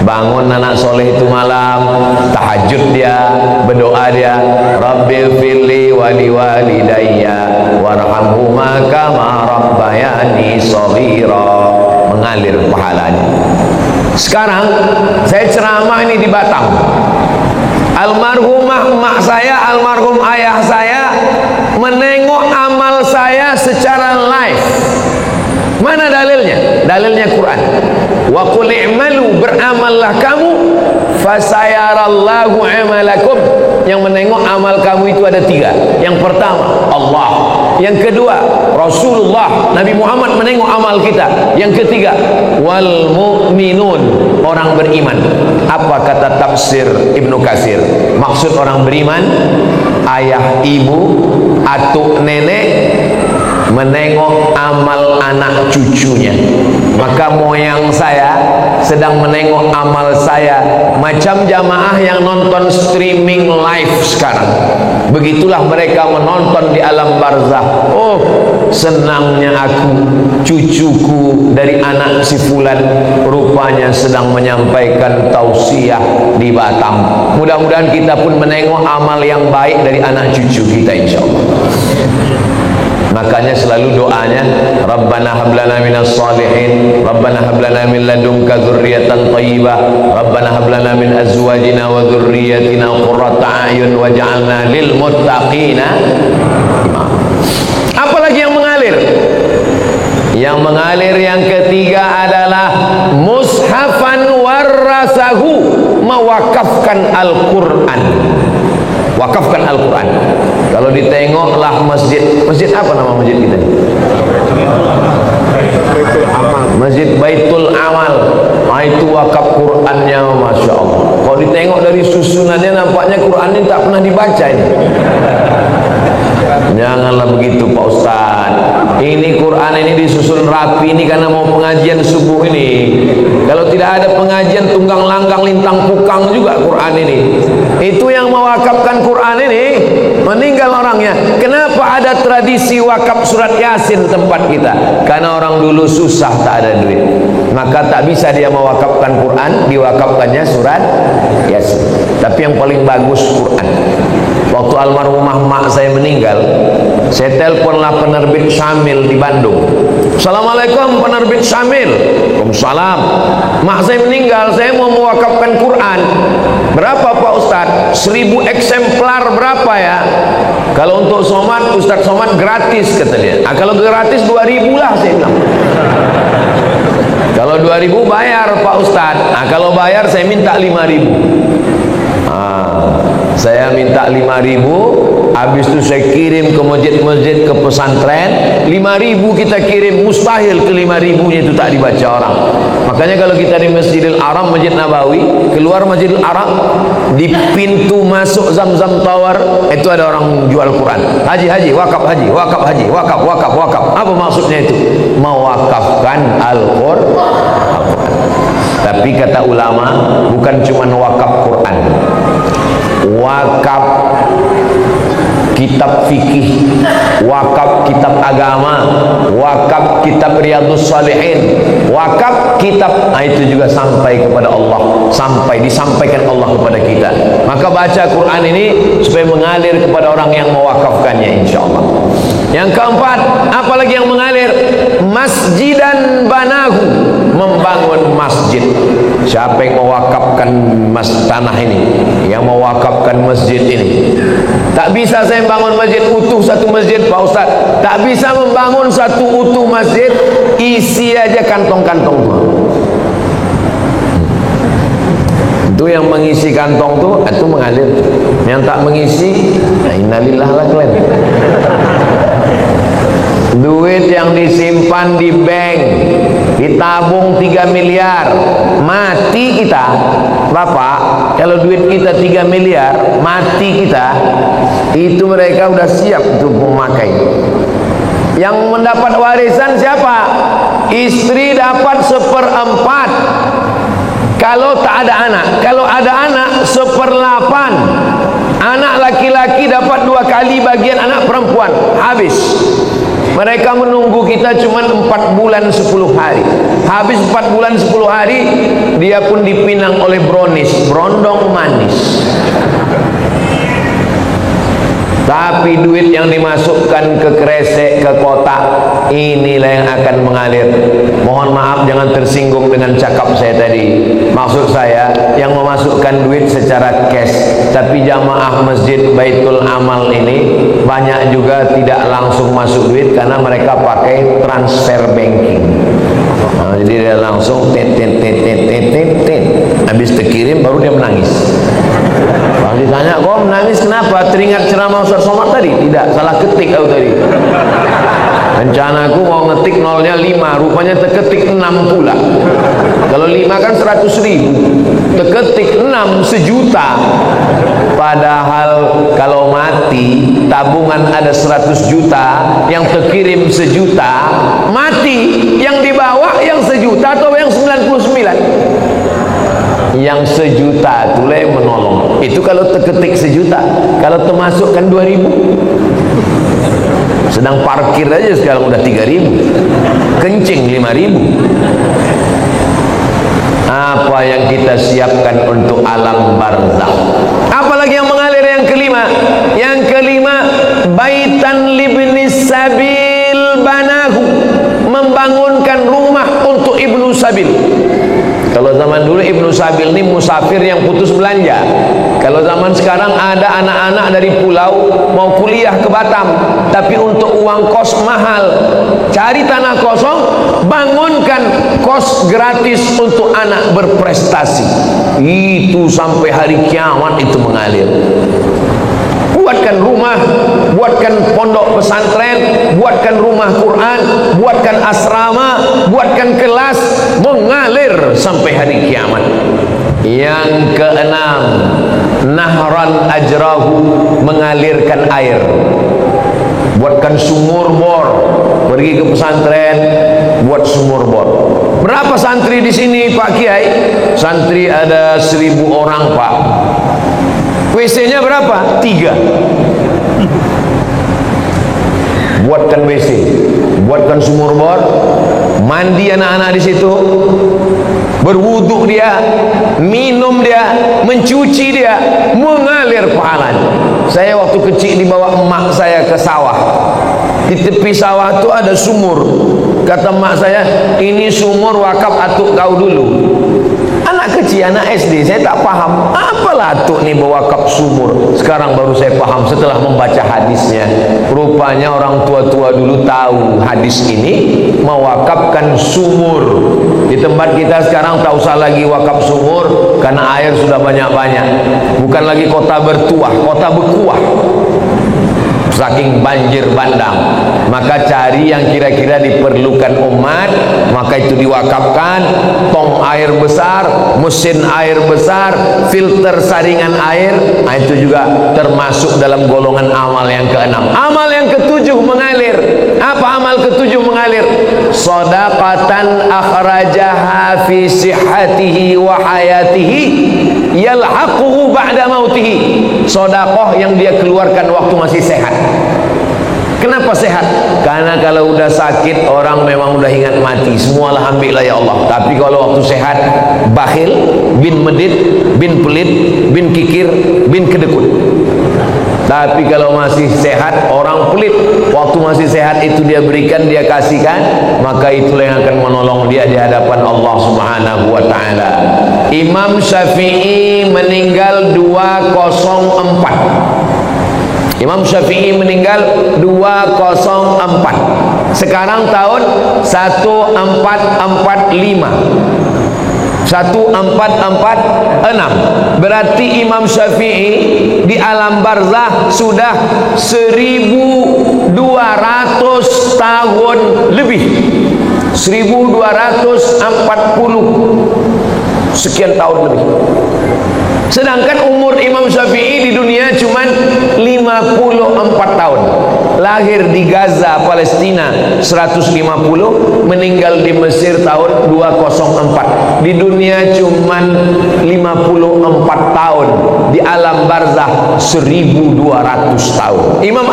Bangun anak soleh itu malam, tahajud dia, berdoa dia, Rabbil firli wali walidayya warhamhuma kama rabbayani shaghira, mengalir pahalanya. Sekarang saya ceramah ini di Batam. Almarhumah emak saya, almarhum ayah saya menengok amal saya secara live. Mana dalilnya? Dalilnya Quran. Wa qul i'malu, beramallah kamu, fasayarallahu amalakum. Yang menengok amal kamu itu ada tiga. Yang pertama Allah, yang kedua Rasulullah Nabi Muhammad menengok amal kita, yang ketiga wal mu'minun, orang beriman. Apa kata tafsir Ibnu Katsir? Maksud orang beriman, ayah, ibu, atuk, nenek menengok amal anak cucunya. Maka moyang saya sedang menengok amal saya, macam jamaah yang nonton streaming live sekarang. Begitulah mereka menonton di alam barzah. Oh, senangnya aku, cucuku dari anak si fulan rupanya sedang menyampaikan tausiah di Batam. Mudah-mudahan kita pun menengok amal yang baik dari anak cucu kita insyaallah. Makanya selalu doanya, Rabbana hablana minas salihin, Rabbana hablana min ladunka dzurriyyatan thayyibah, Rabbana hablana min azwajina wa dzurriyyatina qurrata a'yun waj'alna lil muttaqina. Apalagi yang mengalir? Yang mengalir yang ketiga adalah mushafan warasahu, mewakafkan Al-Quran. Wakafkan Al-Quran. Kalau ditengoklah masjid, masjid apa nama masjid kita? Masjid Baitul Amal. Nah, itu wakaf Qurannya, masya Allah. Kalau ditengok dari susunannya, nampaknya Quran ini tak pernah dibaca ini. Janganlah begitu Pak Ustaz. Ini Quran ini disusun rapi ini karena mau pengajian subuh ini. Kalau tidak ada pengajian tunggang langgang lintang pukang juga Quran ini. Itu yang mewakafkan Quran ini meninggal orangnya. Kenapa ada tradisi wakaf surat Yasin tempat kita? Karena orang dulu susah, tak ada duit, maka tak bisa dia mewakafkan Quran, diwakafkannya surat Yasin. Tapi yang paling bagus Quran. Waktu almarhumah mak saya meninggal, saya teleponlah penerbit Syamil di Bandung. Assalamualaikum penerbit Syamil. Waalaikumsalam. Mak saya meninggal, saya mau mewakafkan Quran. Berapa Pak Ustaz? 1000 eksemplar berapa ya? Kalau untuk Somad, Ustaz Somad gratis kata dia. Nah, kalau gratis 2000 lah saya bilang. Kalau 2000 bayar Pak Ustaz. Nah, kalau bayar saya minta 5000. Saya minta 5000, Habis itu saya kirim ke masjid-masjid, ke pesantren. 5.000 kita kirim, mustahil ke 5.000-nya itu tak dibaca orang. Makanya kalau kita di Masjidil Haram, Masjid Nabawi, keluar Masjidil Haram, di pintu masuk Zamzam Tower itu ada orang jual Quran. Haji, wakaf haji, wakaf haji, wakaf, wakaf, wakaf. Apa maksudnya itu? Mewakafkan Al-Quran. Tapi kata ulama, bukan cuma wakaf Quran, wakaf kitab fikih, wakaf kitab agama, wakaf kitab Riyadhus Shalihin, wakaf kitab, itu juga sampai kepada Allah, sampai disampaikan Allah kepada kita. Maka baca Quran ini supaya mengalir kepada orang yang mewakafkannya, insyaallah. Yang keempat, apalagi yang mengalir? Masjidan banahu, membangun masjid. Siapa yang mewakafkan tanah ini, yang mewakafkan masjid ini? Tak bisa saya bangun masjid utuh, satu masjid Pak Ustaz. Tak bisa membangun satu utuh masjid, isi aja kantong-kantong tu. Itu yang mengisi kantong tu, itu mengalir. Yang tak mengisi, innalillah lah kalian. Duit yang disimpan di bank, ditabung 3 miliar, mati kita, Bapak, kalau duit kita 3 miliar, mati kita, itu mereka udah siap untuk memakai. Yang mendapat warisan siapa? Istri dapat 1/4 kalau tak ada anak. Kalau ada anak 1/8. Anak laki-laki dapat 2 kali bagian anak perempuan. Habis. Mereka menunggu kita cuma 4 bulan 10 hari. Habis 4 bulan 10 hari, dia pun dipinang oleh brownies, berondong manis. Tapi duit yang dimasukkan ke kresek, ke kotak, inilah yang akan mengalir. Mohon maaf jangan tersinggung dengan cakap saya tadi. Maksud saya yang memasukkan duit secara cash. Tapi jamaah masjid Baitul Amal ini banyak juga tidak langsung masuk duit karena mereka pakai transfer banking. Jadi dia langsung tin. Habis terkirim baru dia menangis. Kalau ditanya, kok menangis kenapa? Teringat ceramah Ustaz Somad tadi? Tidak, salah ketik aku tadi. Rencanaku mau ngetik nolnya 5, rupanya terketik 6 pula. Kalau 5 kan 100.000, terketik 6 1.000.000. Padahal kalau mati tabungan ada 100 juta, yang terkirim 1 juta, mati yang dibawa yang 1 juta atau yang 99? Yang 1 juta itulah yang menolong. Itu kalau terketik 1 juta, kalau termasukkan 2.000. Sedang parkir aja sekarang udah 3.000, kencing 5.000. Apa yang kita siapkan untuk alam barzakh? Apalagi yang mengalir? Yang kelima, baitan libnis sabil banahu, membangunkan rumah untuk ibnu sabil. Kalau zaman dulu ibnu sabil ini musafir yang putus belanja. Kalau zaman sekarang ada anak-anak dari pulau mau kuliah ke Batam, tapi untuk uang kos mahal. Cari tanah kosong, bangunkan kos gratis untuk anak berprestasi. Itu sampai hari kiamat itu mengalir. Buatkan rumah, buatkan pondok pesantren, buatkan rumah Quran, buatkan asrama, buatkan kelas, mengalir sampai hari kiamat. Yang keenam, nahran ajrahu, mengalirkan air. Buatkan sumur bor, pergi ke pesantren, buat sumur bor. Berapa santri di sini Pak Kiai? Santri ada 1.000 orang Pak. WC-nya berapa? 3. Buatkan WC, buatkan sumur bor, mandi anak-anak di situ, berwuduk dia, minum dia, mencuci dia, mengalir pahalanya. Saya waktu kecil dibawa emak saya ke sawah. Di tepi sawah itu ada sumur. Kata emak saya, ini sumur wakaf atuk kau dulu. Anak kecil, anak SD, saya tak paham apalah atuk ni berwakaf sumur. Sekarang baru saya paham setelah membaca hadisnya. Rupanya orang tua-tua dulu tahu hadis ini mewakafkan sumur. Di tempat kita sekarang tak usah lagi wakaf sumur karena air sudah banyak-banyak. Bukan lagi kota bertuah, kota berkuah. saking banjir bandang. Maka cari yang kira-kira diperlukan umat, maka itu diwakafkan. Tong air besar, mesin air besar, filter saringan air, nah itu juga termasuk dalam golongan amal yang keenam. Amal yang ketujuh mengalir. Apa amal ketujuh mengalir? Shadaqatan akhrajaha fi sihhatihi wa hayatihi yalhaquhu ba'da mautihi. Sedekah yang dia keluarkan waktu masih sehat. Kenapa sehat? Karena kalau udah sakit orang memang udah ingat mati. Semualah ambillah ya Allah. Tapi kalau waktu sehat, bakhil, bin medit, bin pelit, bin kikir, bin kedekut. Tapi kalau masih sehat, orang pelit. Waktu masih sehat itu dia berikan, dia kasihkan, maka itulah yang akan menolong dia di hadapan Allah Subhanahu wa ta'ala. Imam Syafi'i meninggal 204. Imam Syafi'i meninggal 204. Sekarang tahun 1445. 1446. Berarti Imam Syafi'i di alam barzah sudah 1200 tahun lebih. 1240 sekian tahun lebih. Sedangkan umur Imam Syafi'i di dunia cuma 54 tahun. Lahir di Gaza, Palestina 150, meninggal di Mesir tahun 204. Di dunia cuma 54 tahun, di alam barzah 1200 tahun. Imam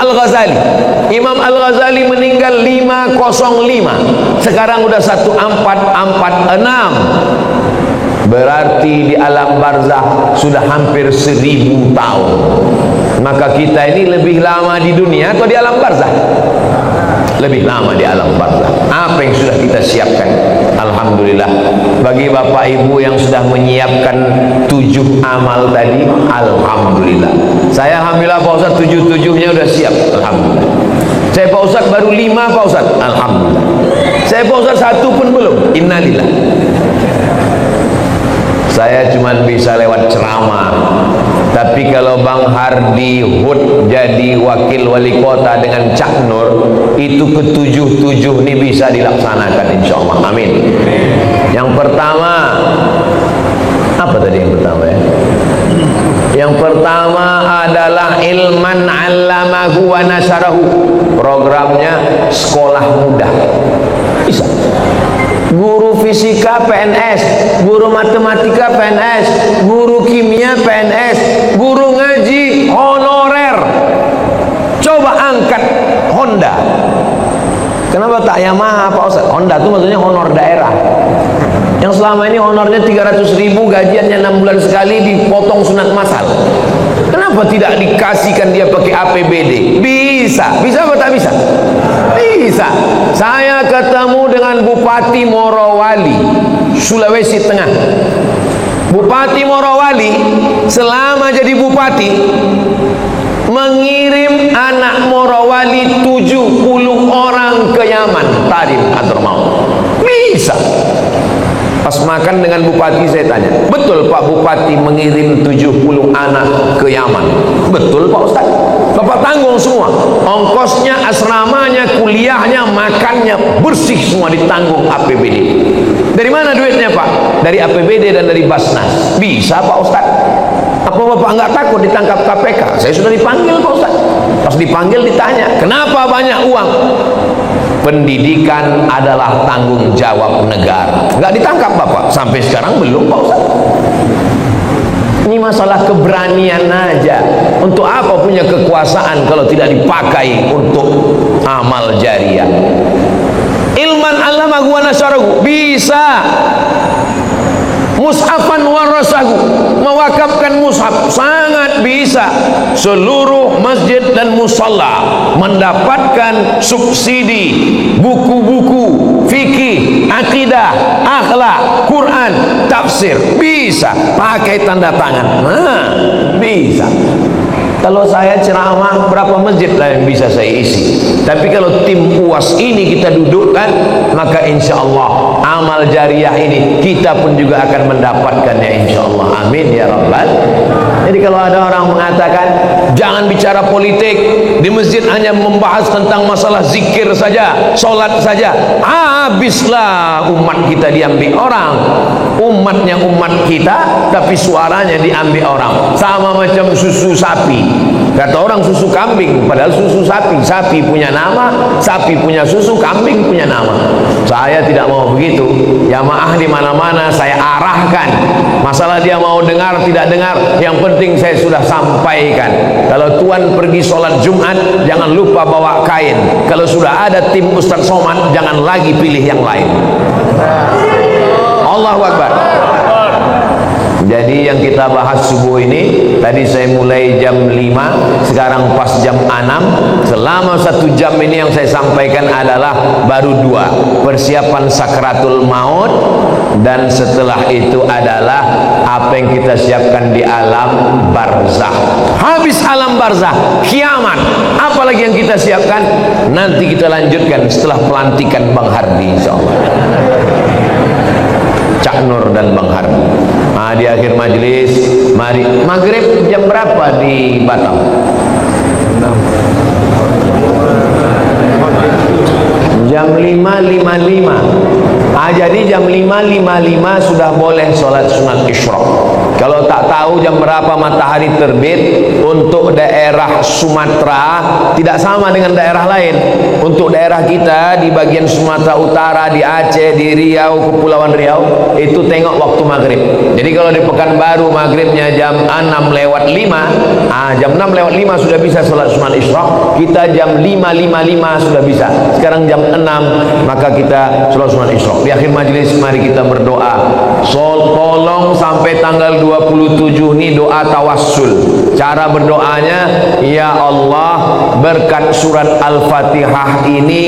Al-Ghazali meninggal 505. Sekarang udah 1446. Berarti di alam barzah sudah hampir 1000 tahun. Maka kita ini lebih lama di dunia atau di alam barzah? Lebih lama di alam barzah. Apa yang sudah kita siapkan? Alhamdulillah. Bagi bapak ibu yang sudah menyiapkan 7 amal tadi, alhamdulillah. Saya alhamdulillah Pak Ustaz 7-7-nya sudah siap. Alhamdulillah. Saya Pak Ustaz baru 5 Pak Ustaz. Alhamdulillah. Saya Pak Ustaz 1 pun belum. Innalillah. Saya cuma bisa lewat ceramah. Tapi kalau Bang Hardi Hud jadi wakil wali kota dengan Cak Nur, itu ke-7 ini bisa dilaksanakan insyaallah. Amin. Yang pertama, apa tadi yang pertama ya? Yang pertama adalah ilman 'allamahu wa nasyarahu. Programnya sekolah muda. Bisa. Guru fisika PNS, guru matematika PNS, guru kimia PNS, guru ngaji honorer. Coba angkat Honda. Kenapa tak Yamaha Pak Ustaz? Honda itu maksudnya honor daerah. Yang selama ini honornya 300.000, gajiannya 6 bulan sekali, dipotong sunat masal. Kenapa tidak dikasihkan dia pakai APBD? Bisa. Bisa atau tak bisa? Bisa. Saya ketemu dengan Bupati Morowali, Sulawesi Tengah. Bupati Morowali selama jadi bupati mengirim anak Morowali 70 orang ke Yaman, Tarim atau mau. Bisa. Pas makan dengan bupati saya tanya, betul Pak Bupati mengirim 70 anak ke Yaman? Betul Pak Ustaz. Bapak tanggung semua, ongkosnya, asramanya, kuliahnya, makannya, bersih semua ditanggung APBD. Dari mana duitnya Pak? Dari APBD dan dari Basnas. Bisa Pak Ustaz. Apa Bapak enggak takut ditangkap KPK? Saya sudah dipanggil Pak Ustaz. Pas dipanggil ditanya, kenapa banyak uang? Pendidikan adalah tanggung jawab negara. Enggak ditangkap Bapak? Sampai sekarang belum Pak Ustaz. Ini masalah keberanian aja. Untuk apa punya kekuasaan kalau tidak dipakai untuk amal jariah? Ilman allamahu wa nasyarahu. Bisa. Mushafan warasahu, mewakafkan mushaf, sangat bisa. Seluruh masjid dan musalla mendapatkan subsidi buku-buku fikih, akidah, akhlak, Quran, tafsir. Bisa pakai tanda tangan. Nah, bisa. Kalau saya ceramah, berapa masjid lah yang bisa saya isi? Tapi kalau tim UAS ini kita dudukkan, maka insya Allah amal jariah ini kita pun juga akan mendapatkannya insya Allah. Amin ya Rabbal. Jadi kalau ada orang mengatakan jangan bicara politik, di masjid hanya membahas tentang masalah zikir saja, solat saja, habislah umat kita diambil orang. Umatnya umat kita, tapi suaranya diambil orang. Sama macam susu sapi. Kata orang susu kambing, padahal susu sapi. Sapi punya nama, sapi punya susu, kambing punya nama. Saya tidak mau begitu. Jamaah di mana-mana saya arahkan. Masalah dia mau dengar tidak dengar, yang penting saya sudah sampaikan. Kalau tuan pergi sholat Jumat, jangan lupa bawa kain. Kalau sudah ada tim Ustaz Somad, jangan lagi pilih yang lain. Allahu Akbar. Jadi yang kita bahas subuh ini, tadi saya mulai jam 5, sekarang pas jam 6. Selama 1 jam ini yang saya sampaikan adalah baru 2, persiapan sakratul maut, dan setelah itu adalah apa yang kita siapkan di alam barzah. Habis alam barzah, kiamat, apa lagi yang kita siapkan? Nanti kita lanjutkan setelah pelantikan Bang Hardi, insyaallah. Cak Nur dan Bang Hardi. Di akhir majelis, mari. Maghrib jam berapa di Batam? Jam 5.55. Jadi jam 5.55 sudah boleh sholat sunat isyraq. Kalau tak tahu jam berapa matahari terbit, untuk daerah Sumatera tidak sama dengan daerah lain. Untuk daerah kita di bagian Sumatera Utara, di Aceh, di Riau, Kepulauan Riau, itu tengok waktu maghrib. Jadi kalau di Pekanbaru maghribnya jam 6:05, jam 6:05 sudah bisa sholat sunat isyraq. Kita jam 5.55 sudah bisa. Sekarang jam 6, maka kita sholat sunat isyraq. Di akhir majelis mari kita berdoa. Tolong sampai tanggal 27 ini doa tawassul. Cara berdoanya, ya Allah, berkat surat Al-Fatihah ini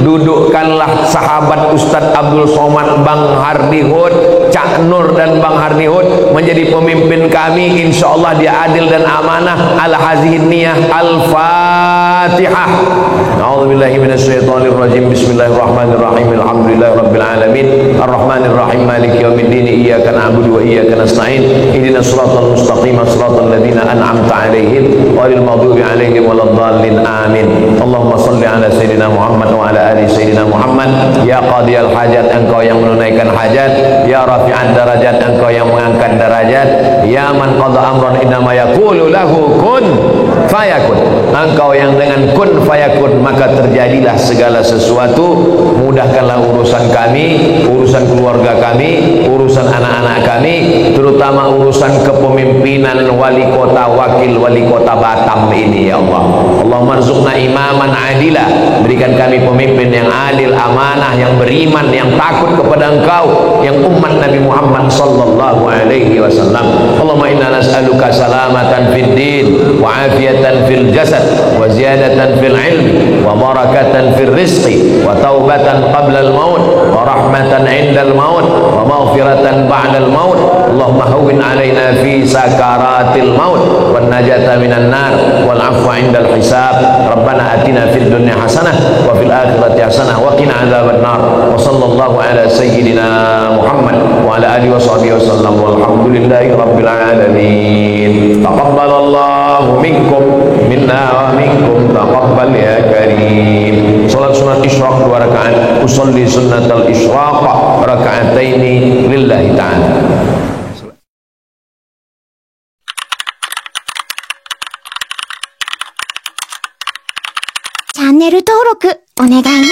dudukkanlah sahabat Ustadz Abdul Somad, Bang Hardi Hud, Cak Nur dan Bang Hardi Hud menjadi pemimpin kami. Insyaallah dia adil dan amanah. Al-hazihin niyah. Al-Fatihah. A'udzubillahi minasyaitonirrajim. Bismillahirrahmanirrahim. Alhamdulillahirabbil alamin. Arrahmanirrahim. Maliki yaumiddin. Iyyaka na'budu wa iyyaka nasta'in. Ihdinas siratal mustaqim, siratal ladzina an'amta 'alaihim ghairil maghdubi 'alaihim waladdallin. Amin. Allahumma shalli ala sayyidina Muhammad wa ala ali sayyidina Muhammad. Ya qadiyal hajat, engkau yang menunaikan hajat. Ya rafi'an darajat, engkau yang mengangkat derajat. Ya man qada amran innama yaqulu lahu kun fayakun, engkau yang dengan kun fayakun maka terjadilah segala sesuatu. Mudahkanlah urusan kami, urusan keluarga kami, urusan anak-anak kami, terutama urusan kepemimpinan wali kota, wakil wali kota Batam ini, ya Allah. Allahumma rzuqna imaman adila, berikan kami pemimpin yang adil, amanah, yang beriman, yang takut kepada engkau, yang umat Nabi Muhammad sallallahu alaihi wasallam. Allahumma inna nas'aluka salamatan fid din wa afiyatan fil jasad wa ziyadatan fil ilmi wa barakatan fil rizqi wa taubatan qabla al maut wa rahmatan 'inda al maut wa maghfiratan ba'da al maut. Allahumma hawwin 'alaina fi sakaratil maut wan najata minan nar wal 'afwa 'inda al hisab. Rabbana atina fid dunya hasanah wa fil akhirati hasanah wa qina adzaban nar. Wa sallallahu ala sayyidina Muhammad wa ala alihi wa sahbihi wasallam walhamdulillahi rabbil alamin. Taqabbalallahu minkum minna wa minkum taqabbal ya karim. Salat sunat isyraq 2 rakaat. Usolli sunnatal isyraq raka'ataini lillahi ta'ala. Channel 登録お願いね。